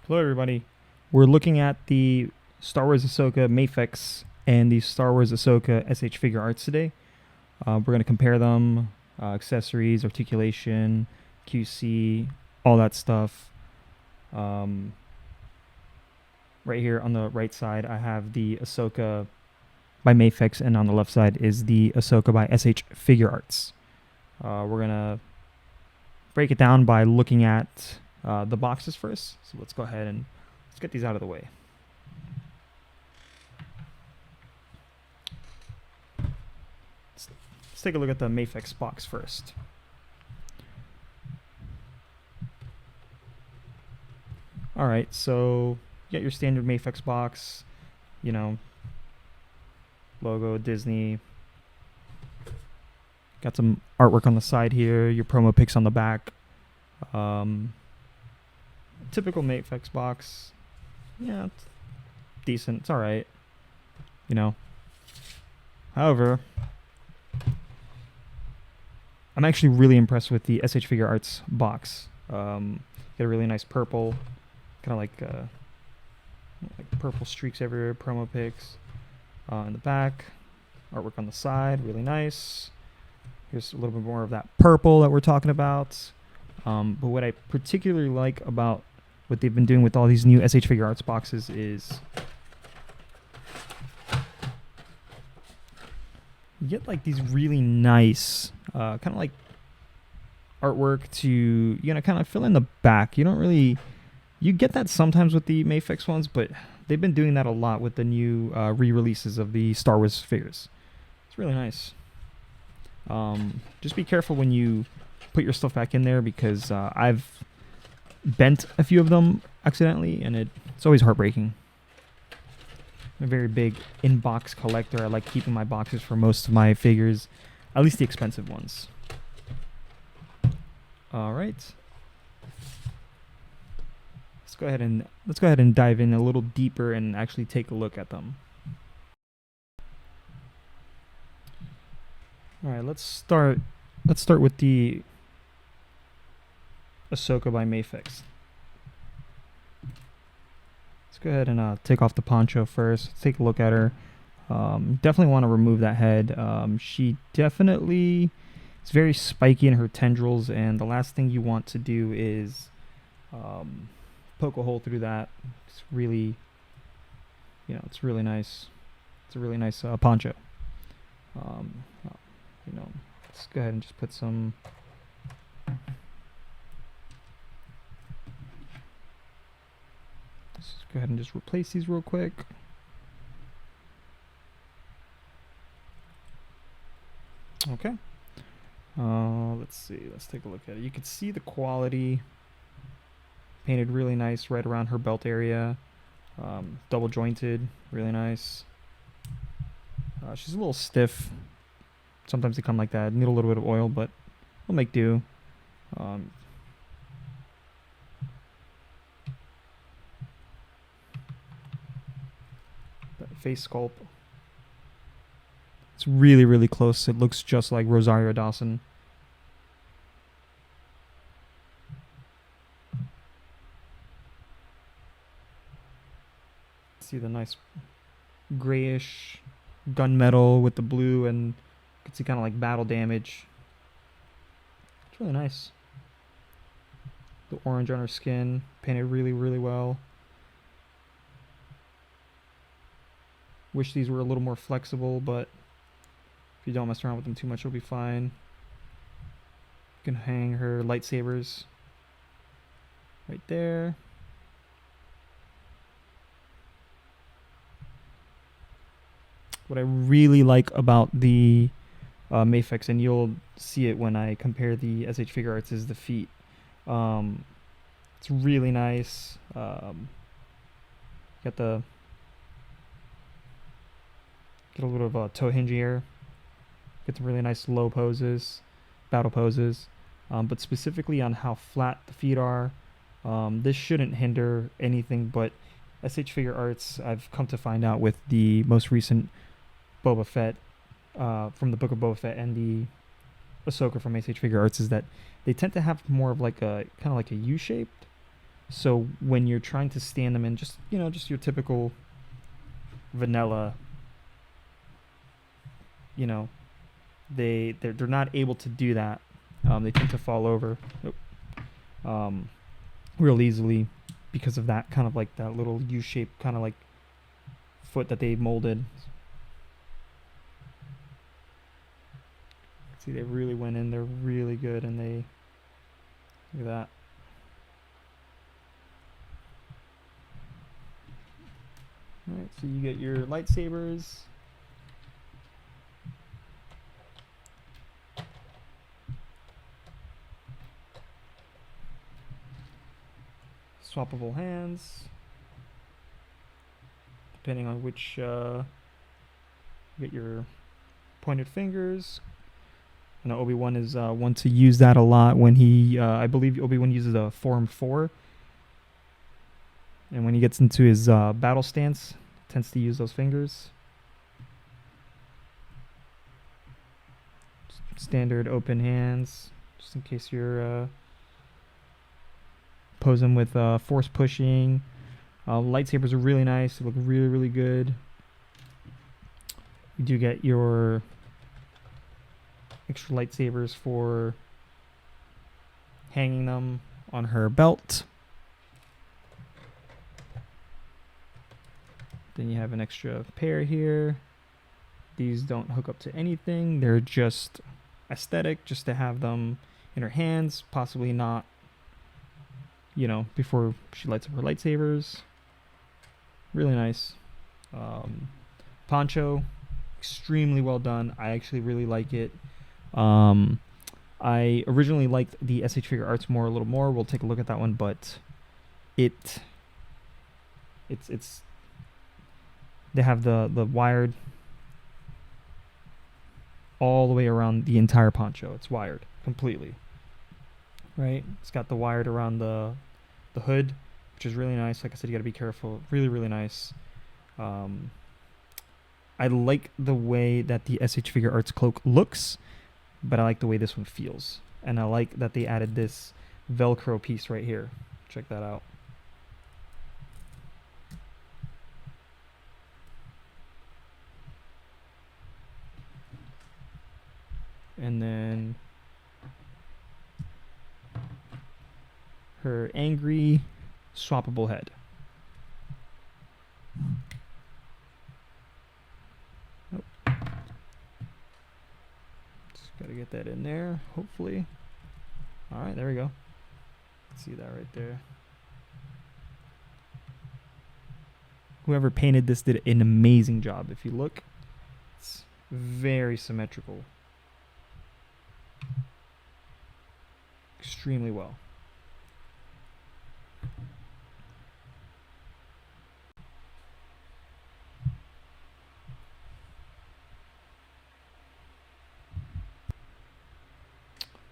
Hello, everybody. We're looking at the Star Wars Ahsoka Mafex and the Star Wars Ahsoka S.H.Figuarts today. We're going to compare them, accessories, articulation, QC, all that stuff. Right here on the right side, I have the Ahsoka by Mafex, and on the left side is the Ahsoka by S.H.Figuarts. We're going to break it down by looking at the boxes first. So let's go ahead and let's get these out of the way. Let's take a look at the Mafex box first. All right, so you got your standard Mafex box, you know, logo, Disney. Got some artwork on the side here, your promo pics on the back. Typical Mafex box. Yeah, it's decent. It's all right. You know. However, I'm actually really impressed with the S.H.Figuarts box. Got a really nice purple, kind of like purple streaks everywhere. Promo pics in the back, artwork on the side, really nice. Here's a little bit more of that purple that we're talking about. But what I particularly like about what they've been doing with all these new S.H.Figuarts boxes is you get like these really nice kind of like artwork to kind of fill in the back. You don't really, you get that sometimes with the Mafex ones, but they've been doing that a lot with the new re-releases of the Star Wars figures. It's really nice. Just be careful when you put your stuff back in there, because I've bent a few of them accidentally, and it's always heartbreaking. I'm a very big in-box collector. I like keeping my boxes for most of my figures, at least the expensive ones. All right. Let's go ahead and dive in a little deeper and actually take a look at them. All right, let's start with the Ahsoka by Mafex. Let's go ahead and take off the poncho first. Let's take a look at her. Definitely want to remove that head. She definitely is very spiky in her tendrils, and the last thing you want to do is poke a hole through that. It's really, it's really nice. It's a really nice poncho. Let's go ahead and just put some. Let's go ahead and just replace these real quick. Okay. Let's see. Let's take a look at it. You can see the quality. Painted really nice right around her belt area. Double jointed, really nice. She's a little stiff. Sometimes they come like that. Need a little bit of oil, but we'll make do. That face sculpt. It's really, really close. It looks just like Rosario Dawson. See the nice grayish gunmetal with the blue, and you can see kind of like battle damage. It's really nice. The orange on her skin, painted really, really well. Wish these were a little more flexible, but if you don't mess around with them too much, it'll be fine. You can hang her lightsabers right there. What I really like about the Mafex, and you'll see it when I compare the S.H.Figuarts, is the feet. It's really nice. Get a little bit of a toe hinge here. Get some really nice low poses, battle poses, but specifically on how flat the feet are. This shouldn't hinder anything, but S.H.Figuarts, I've come to find out with the most recent Boba Fett from the Book of Boba Fett and the Ahsoka from S.H.Figuarts, is that they tend to have more of like a kind of like a U-shaped So when you're trying to stand them in, just just your typical vanilla, you know, they're not able to do that. They tend to fall over um, real easily because of that kind of like that little U-shaped kind of like foot that they molded. See, they really went in. They're really good, and they look at that. All right, so you get your lightsabers. Swappable hands, depending on which. You get your pointed fingers. I know Obi-Wan is one to use that a lot when he. I believe Obi-Wan uses a Form 4. And when he gets into his battle stance, tends to use those fingers. Standard open hands, just in case you're posing with force pushing. Lightsabers are really nice. They look really, really good. You do get your extra lightsabers for hanging them on her belt. Then you have an extra pair here. These don't hook up to anything. They're just aesthetic, just to have them in her hands, possibly not, before she lights up her lightsabers. Really nice. Poncho, extremely well done. I actually really like it. I originally liked the S.H.Figuarts a little more. We'll take a look at that one, but it's they have the wired all the way around the entire poncho. It's wired completely, right? It's got the wired around the hood, which is really nice. Like I said, you got to be careful. Really, really nice. I like the way that the S.H.Figuarts cloak looks, but I like the way this one feels. And I like that they added this Velcro piece right here. Check that out. And then her angry swappable head. Oh. Just gotta get that in there, hopefully. Alright, there we go. See that right there. Whoever painted this did an amazing job. If you look, it's very symmetrical. Extremely well.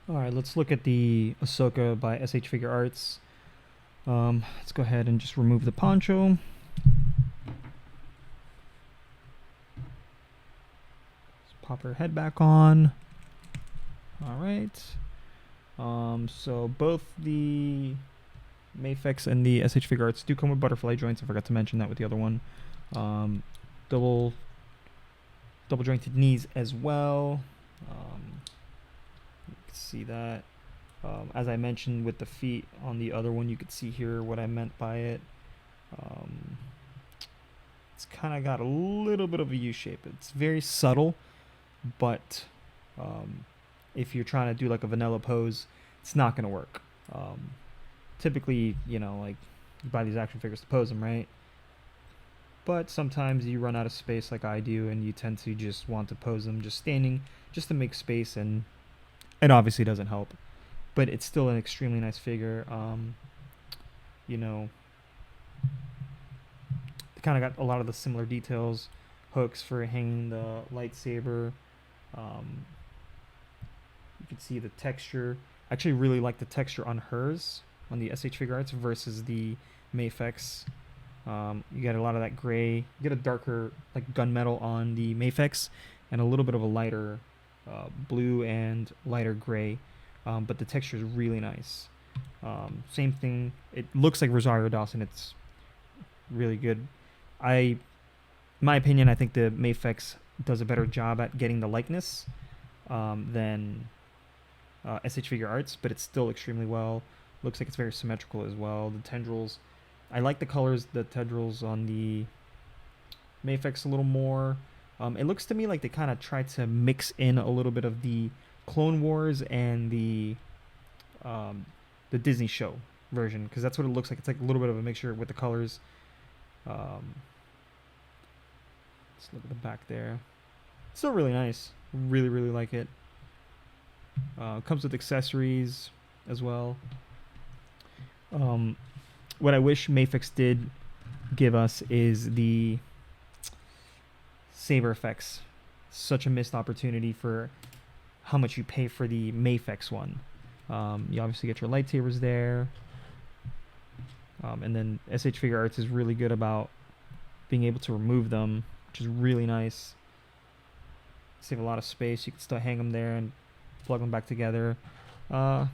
Alright, let's look at the Ahsoka by S.H.Figuarts. Let's go ahead and just remove the poncho. Let's pop her head back on. Alright. So both the Mafex and the S.H.Figuarts do come with butterfly joints. I forgot to mention that with the other one. Double jointed knees as well. You can see that. As I mentioned with the feet on the other one, you could see here what I meant by it. It's kind of got a little bit of a U shape. It's very subtle, but if you're trying to do like a vanilla pose, it's not going to work. Typically, like you buy these action figures to pose them, right? But sometimes you run out of space like I do, and you tend to just want to pose them just standing, just to make space, and it obviously doesn't help. But it's still an extremely nice figure. They kind of got a lot of the similar details. Hooks for hanging the lightsaber. You can see the texture. I actually really like the texture on hers, on the S.H.Figuarts versus the Mafex. You get a lot of that gray. You get a darker like gunmetal on the Mafex, and a little bit of a lighter blue and lighter gray. But the texture is really nice. Same thing. It looks like Rosario Dawson. It's really good. In my opinion, I think the Mafex does a better job at getting the likeness than S.H.Figuarts, but it's still extremely well. Looks like it's very symmetrical as well. The tendrils, I like the colors, the tendrils on the Mafex a little more. It looks to me like they kind of tried to mix in a little bit of the Clone Wars and um, the Disney show version, because that's what it looks like. It's like a little bit of a mixture with the colors. Um, let's look at the back there. It's still really nice. Really, really like it. Comes with accessories as well. What I wish Mafex did give us is the saber effects. Such a missed opportunity for how much you pay for the Mafex one. You obviously get your lightsabers there. And then S.H.Figuarts is really good about being able to remove them, which is really nice. Save a lot of space. You can still hang them there and plug them back together. And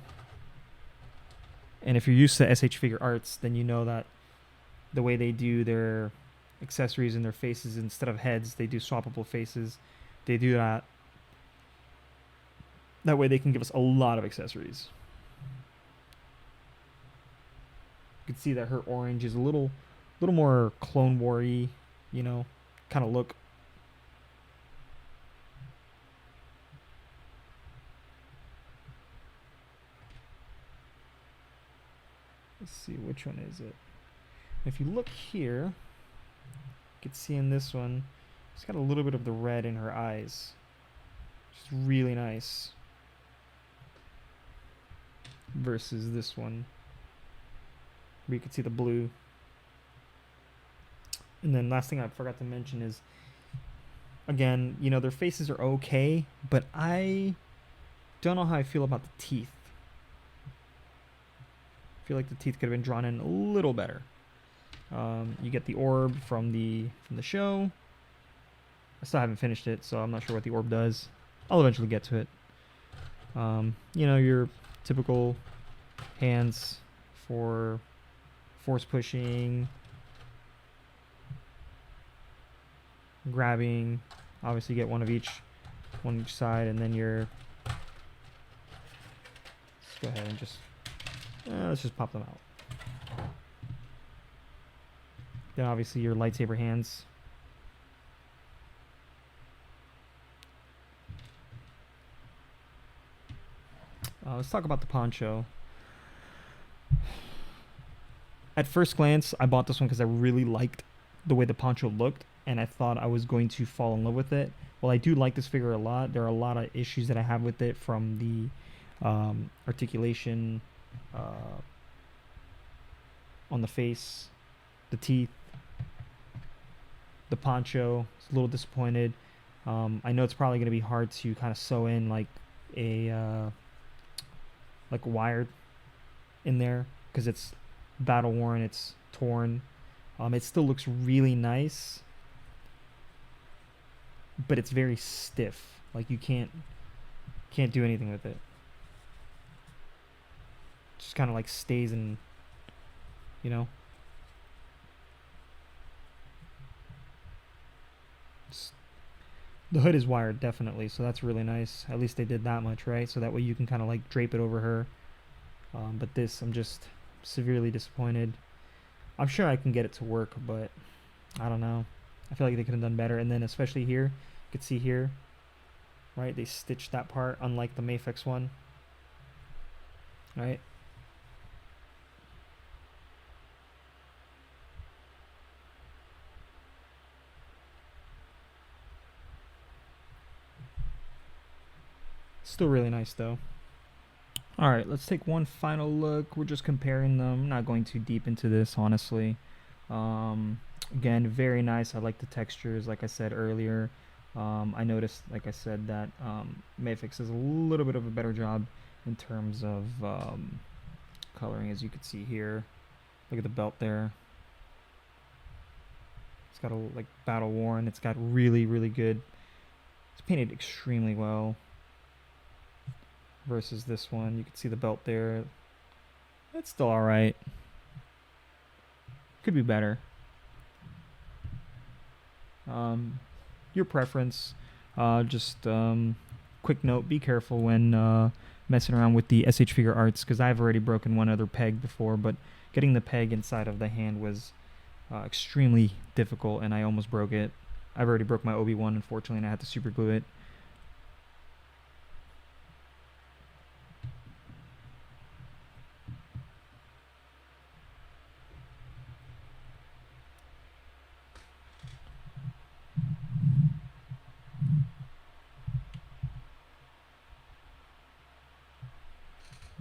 if you're used to S.H.Figuarts, then you know that the way they do their accessories and their faces, instead of heads, they do swappable faces. They do that. That way they can give us a lot of accessories. You can see that her orange is a little more Clone War-y, you know, kind of look. Let's see, which one is it? If you look here, you can see in this one, it's got a little bit of the red in her eyes. Which is really nice. Versus this one, where you can see the blue. And then last thing I forgot to mention is, again, you know, their faces are okay, but I don't know how I feel about the teeth. I feel like the teeth could have been drawn in a little better. You get the orb from the show. I still haven't finished it, so I'm not sure what the orb does. I'll eventually get to it. You know, your typical hands for force pushing, grabbing. Obviously, you get one each side, and then you're. Let's go ahead and let's just pop them out. Then obviously your lightsaber hands. Let's talk about the poncho. At first glance, I bought this one because I really liked the way the poncho looked, and I thought I was going to fall in love with it. Well, I do like this figure a lot. There are a lot of issues that I have with it, from the articulation on the face, the teeth, the poncho. It's a little disappointed. I know it's probably going to be hard to kind of sew in like a wired in there, because it's battle worn, it's torn. It still looks really nice, but it's very stiff. Like you can't do anything with it. Just kind of like stays in, you know. The hood is wired, definitely, so that's really nice. At least they did that much, right? So that way you can kind of like drape it over her. But this, I'm just severely disappointed. I'm sure I can get it to work, but I don't know. I feel like they could have done better. And then especially here, you could see here, right? They stitched that part, unlike the Mafex one, right? Still really nice though. All right, let's take one final look. We're just comparing them. Not going too deep into this, honestly. Again, very nice. I like the textures, like I said earlier. I noticed, like I said, that Mafex does a little bit of a better job in terms of coloring, as you can see here. Look at the belt there. It's got a like battle worn. It's got really, really good. It's painted extremely well. Versus this one, you can see the belt there. It's still alright. Could be better. Your preference. Just quick note: be careful when messing around with the S.H.Figuarts, because I've already broken one other peg before, but getting the peg inside of the hand was extremely difficult, and I almost broke it. I've already broke my Obi-Wan, unfortunately, and I had to super glue it.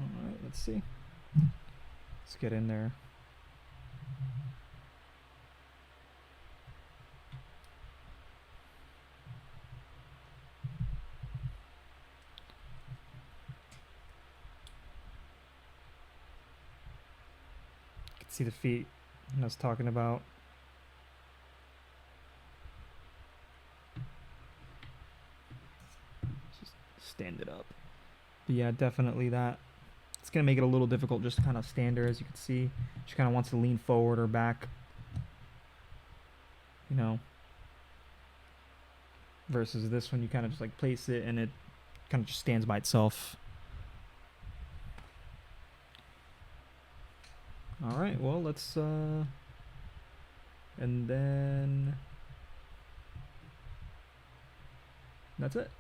Alright, let's see. Let's get in there. You can see the feet I was talking about. Just stand it up. But yeah, definitely that. It's going to make it a little difficult just to kind of stand there, as you can see. She kind of wants to lean forward or back. You know. Versus this one, you kind of just like place it and it kind of just stands by itself. Alright, well, let's, and then that's it.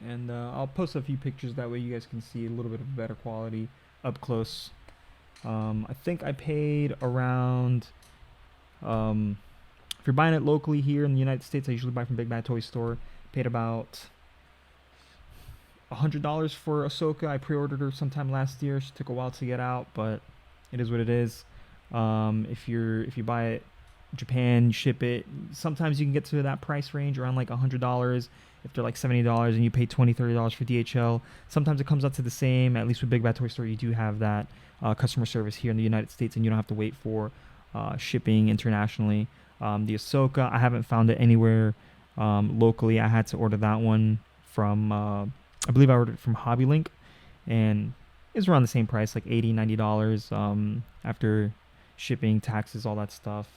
And I'll post a few pictures, that way you guys can see a little bit of better quality up close. I think I paid around, if you're buying it locally here in the United States, I usually buy from Big Bad Toy Store. Paid about $100 for Ahsoka. I pre-ordered her sometime last year. She took a while to get out, but it is what it is. If you buy it Japan, ship it, sometimes you can get to that price range around like $100 if they're like $70 and you pay $20-$30 for DHL. Sometimes it comes out to the same. At least with Big Bad Toy Store, you do have that customer service here in the United States, and you don't have to wait for shipping internationally. The Ahsoka, I haven't found it anywhere locally. I had to order that one from I believe I ordered it from Hobby Link, and it's around the same price, like $80-$90 after shipping, taxes, all that stuff.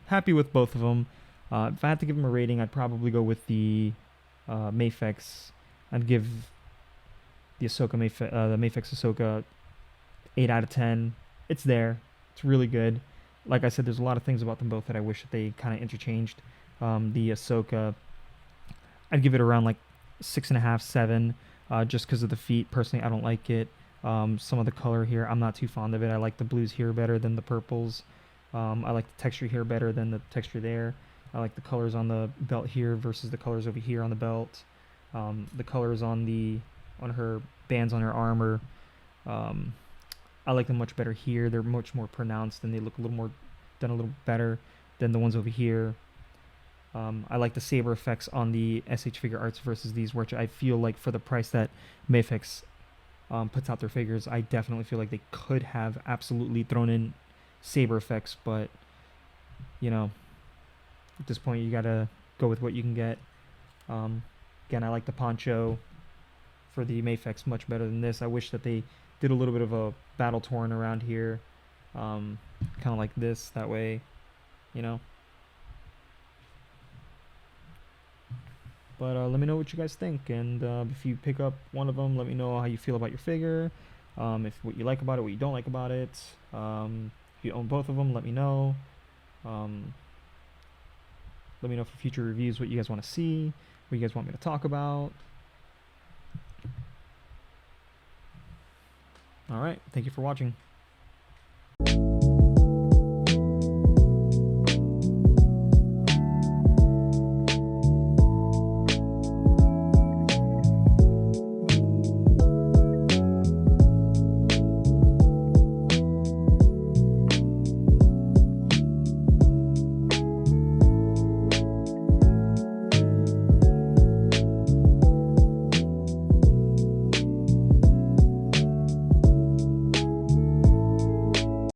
Happy with both of them. If I had to give them a rating, I'd probably go with the Mafex. I'd give the the Mafex Ahsoka 8 out of 10. It's there. It's really good. Like I said, there's a lot of things about them both that I wish that they kind of interchanged. The Ahsoka, I'd give it around like 6.5, 7, just because of the feet. Personally, I don't like it. Some of the color here, I'm not too fond of it. I like the blues here better than the purples. I like the texture here better than the texture there. I like the colors on the belt here versus the colors over here on the belt. The colors on her bands on her armor, I like them much better here. They're much more pronounced and they look done a little better than the ones over here. I like the saber effects on the S.H.Figuarts versus these, which I feel like for the price that Mafex puts out their figures, I definitely feel like they could have absolutely thrown in saber effects, but you know, at this point you gotta go with what you can get. Again, I like the poncho for the Mafex much better than this. I wish that they did a little bit of a battle torn around here, kind of like this, that way, you know. But let me know what you guys think, and if you pick up one of them, let me know how you feel about your figure, if what you like about it, what you don't like about it. If you own both of them, let me know. Let me know for future reviews what you guys want to see, what you guys want me to talk about. Alright, thank you for watching.